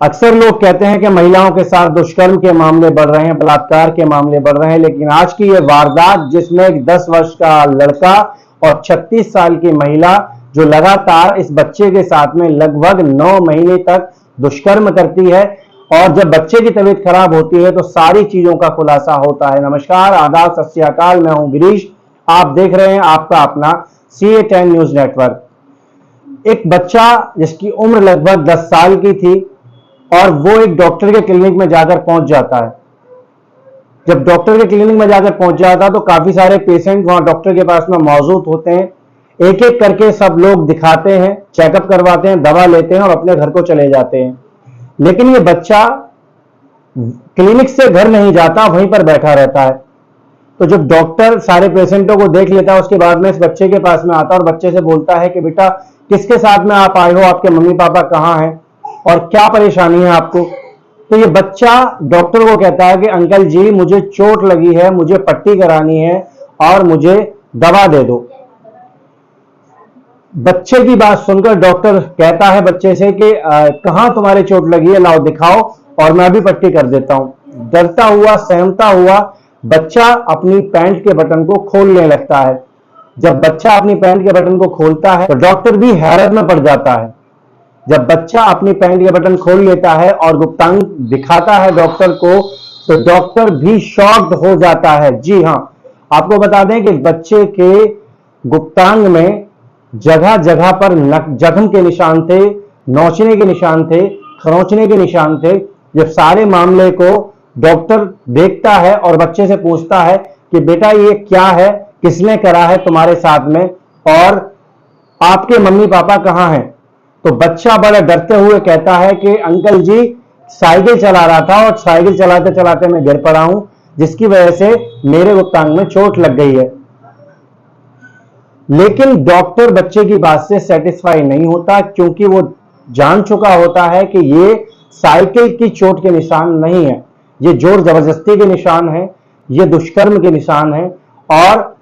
अक्सर लोग कहते हैं कि महिलाओं के साथ दुष्कर्म के मामले बढ़ रहे हैं, बलात्कार के मामले बढ़ रहे हैं, लेकिन आज की ये वारदात जिसमें एक 10 वर्ष का लड़का और 36 साल की महिला जो लगातार इस बच्चे के साथ में लगभग 9 महीने तक दुष्कर्म करती है और जब बच्चे की तबीयत खराब होती है तो सारी चीजों का खुलासा होता है। नमस्कार, आदाब, सत श्री अकाल, मैं हूं गिरीश। आप देख रहे हैं आपका अपना CA10 न्यूज नेटवर्क। एक बच्चा जिसकी उम्र लगभग 10 साल की थी और वो एक डॉक्टर के क्लिनिक में जाकर पहुंच जाता है। जब डॉक्टर के क्लिनिक में जाकर पहुंच जाता है तो काफी सारे पेशेंट वहां डॉक्टर के पास में मौजूद होते हैं। एक एक करके सब लोग दिखाते हैं, चेकअप करवाते हैं, दवा लेते हैं और अपने घर को चले जाते हैं। लेकिन ये बच्चा क्लिनिक से घर नहीं जाता, वहीं पर बैठा रहता है। तो जब डॉक्टर सारे पेशेंटों को देख लेता है उसके बाद में इस बच्चे के पास में आता है और बच्चे से बोलता है कि बेटा किसके साथ में आप आए हो, आपके मम्मी पापा कहाँ हैं और क्या परेशानी है आपको। तो ये बच्चा डॉक्टर को कहता है कि अंकल जी मुझे चोट लगी है, मुझे पट्टी करानी है और मुझे दवा दे दो। बच्चे की बात सुनकर डॉक्टर कहता है बच्चे से कि कहां तुम्हारे चोट लगी है, लाओ दिखाओ और मैं भी पट्टी कर देता हूं। डरता हुआ, सहमता हुआ बच्चा अपनी पैंट के बटन को खोलने लगता है। जब बच्चा अपनी पैंट के बटन को खोलता है तो डॉक्टर भी हैरत में पड़ जाता है। जब बच्चा अपनी पैंट के बटन खोल लेता है और गुप्तांग दिखाता है डॉक्टर को तो डॉक्टर भी शॉक्ड हो जाता है। जी हां, आपको बता दें कि बच्चे के गुप्तांग में जगह जगह पर जख्म के निशान थे, नोचने के निशान थे, खरोंचने के निशान थे। जब सारे मामले को डॉक्टर देखता है और बच्चे से पूछता है कि बेटा ये क्या है, किसने करा है तुम्हारे साथ में और आपके मम्मी पापा कहां हैं। तो बच्चा बड़ा डरते हुए कहता है कि अंकल जी साइकिल चला रहा था और साइकिल चलाते चलाते मैं गिर पड़ा हूं, जिसकी वजह से मेरे गुप्तांग में चोट लग गई है। लेकिन डॉक्टर बच्चे की बात से सेटिस्फाई नहीं होता क्योंकि वो जान चुका होता है कि ये साइकिल की चोट के निशान नहीं है, ये जोर जबरदस्ती के निशान है, ये दुष्कर्म के निशान है। और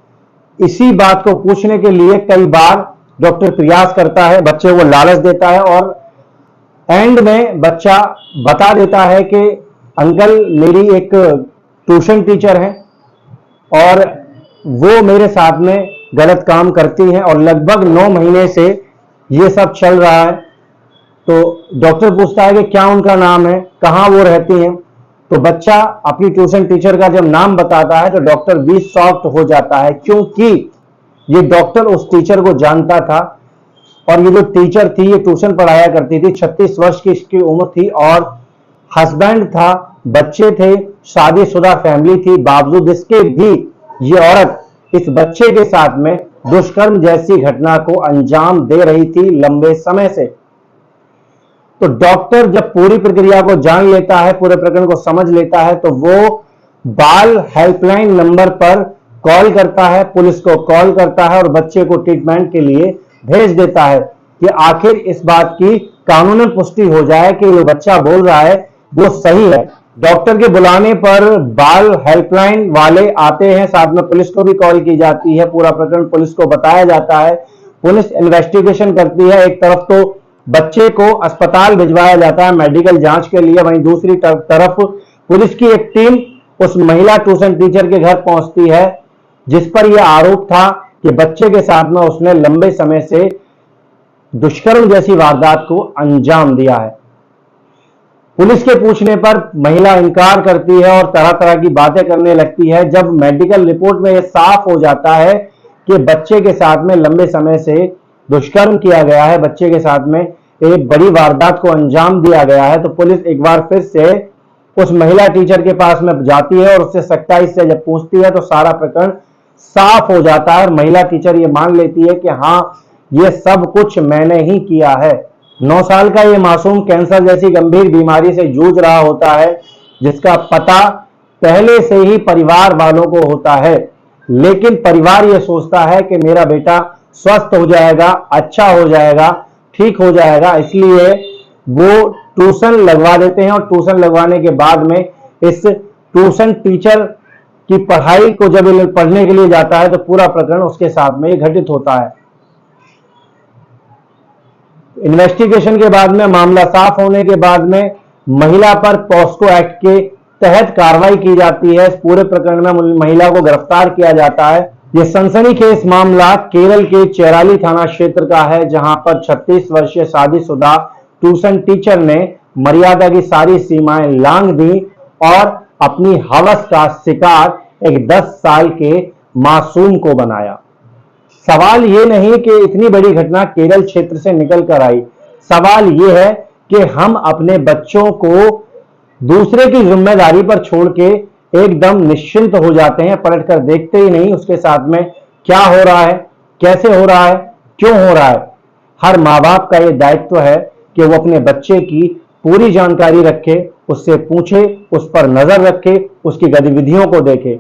इसी बात को पूछने के लिए कई बार डॉक्टर प्रयास करता है, बच्चे को लालच देता है और एंड में बच्चा बता देता है कि अंकल मेरी एक ट्यूशन टीचर है और वो मेरे साथ में गलत काम करती है और लगभग 9 महीने से ये सब चल रहा है। तो डॉक्टर पूछता है कि क्या उनका नाम है, कहां वो रहती हैं। तो बच्चा अपनी ट्यूशन टीचर का जब नाम बताता है तो डॉक्टर भी शॉक्ड हो जाता है क्योंकि ये डॉक्टर उस टीचर को जानता था और ये जो टीचर थी ये ट्यूशन पढ़ाया करती थी। 36 वर्ष की इसकी उम्र थी और हस्बैंड था, बच्चे थे, शादीशुदा फैमिली थी। बावजूद इसके भी ये औरत इस बच्चे के साथ में दुष्कर्म जैसी घटना को अंजाम दे रही थी लंबे समय से। तो डॉक्टर जब पूरी प्रक्रिया को जान लेता है, पूरे प्रकरण को समझ लेता है तो वो बाल हेल्पलाइन नंबर पर कॉल करता है, पुलिस को कॉल करता है और बच्चे को ट्रीटमेंट के लिए भेज देता है कि आखिर इस बात की कानूनन पुष्टि हो जाए कि जो बच्चा बोल रहा है वो सही है। डॉक्टर के बुलाने पर बाल हेल्पलाइन वाले आते हैं, साथ में पुलिस को भी कॉल की जाती है, पूरा प्रकरण पुलिस को बताया जाता है, पुलिस इन्वेस्टिगेशन करती है। एक तरफ तो बच्चे को अस्पताल भिजवाया जाता है मेडिकल जांच के लिए, वहीं दूसरी तरफ पुलिस की एक टीम उस महिला ट्यूशन टीचर के घर पहुंचती है जिस पर यह आरोप था कि बच्चे के साथ में उसने लंबे समय से दुष्कर्म जैसी वारदात को अंजाम दिया है। पुलिस के पूछने पर महिला इनकार करती है और तरह तरह की बातें करने लगती है। जब मेडिकल रिपोर्ट में यह साफ हो जाता है कि बच्चे के साथ में लंबे समय से दुष्कर्म किया गया है, बच्चे के साथ में एक बड़ी वारदात को अंजाम दिया गया है, तो पुलिस एक बार फिर से उस महिला टीचर के पास में जाती है और उससे सख्ताई से जब पूछती है तो सारा प्रकरण साफ हो जाता है और महिला टीचर ये मान लेती है कि हाँ ये सब कुछ मैंने ही किया है। 9 साल का ये मासूम कैंसर जैसी गंभीर बीमारी से जूझ रहा होता है जिसका पता पहले से ही परिवार वालों को होता है, लेकिन परिवार ये सोचता है कि मेरा बेटा स्वस्थ हो जाएगा, अच्छा हो जाएगा, ठीक हो जाएगा, इसलिए वो ट्यूशन लगवा देते हैं और ट्यूशन लगवाने के बाद में इस ट्यूशन टीचर की पढ़ाई को जब पढ़ने के लिए जाता है तो पूरा प्रकरण उसके साथ में घटित होता है। इन्वेस्टिगेशन के बाद में, मामला साफ होने के बाद में महिला पर पॉस्को एक्ट के तहत कार्रवाई की जाती है। इस पूरे प्रकरण में महिला को गिरफ्तार किया जाता है। यह सनसनीखेज मामला केरल के चेराली थाना क्षेत्र का है, जहां पर 36 वर्षीय शादीशुदा ट्यूशन टीचर ने मर्यादा की सारी सीमाएं लांघ दी और अपनी हवस का शिकार एक 10 साल के मासूम को बनाया। सवाल यह नहीं कि इतनी बड़ी घटना केरल क्षेत्र से निकल कर आई, सवाल यह है कि हम अपने बच्चों को दूसरे की जिम्मेदारी पर छोड़ के एकदम निश्चिंत हो जाते हैं, पलटकर देखते ही नहीं उसके साथ में क्या हो रहा है, कैसे हो रहा है, क्यों हो रहा है। हर माँ बाप का यह दायित्व है कि वो अपने बच्चे की पूरी जानकारी रखे, उससे पूछे, उस पर नजर रखे, उसकी गतिविधियों को देखे।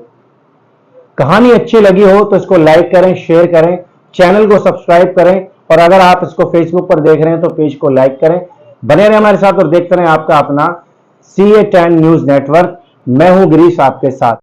कहानी अच्छी लगी हो तो इसको लाइक करें, शेयर करें, चैनल को सब्सक्राइब करें और अगर आप इसको फेसबुक पर देख रहे हैं तो पेज को लाइक करें। बने रहें हमारे साथ और देखते रहें आपका अपना CA10 न्यूज नेटवर्क। मैं हूं गिरीश आपके साथ।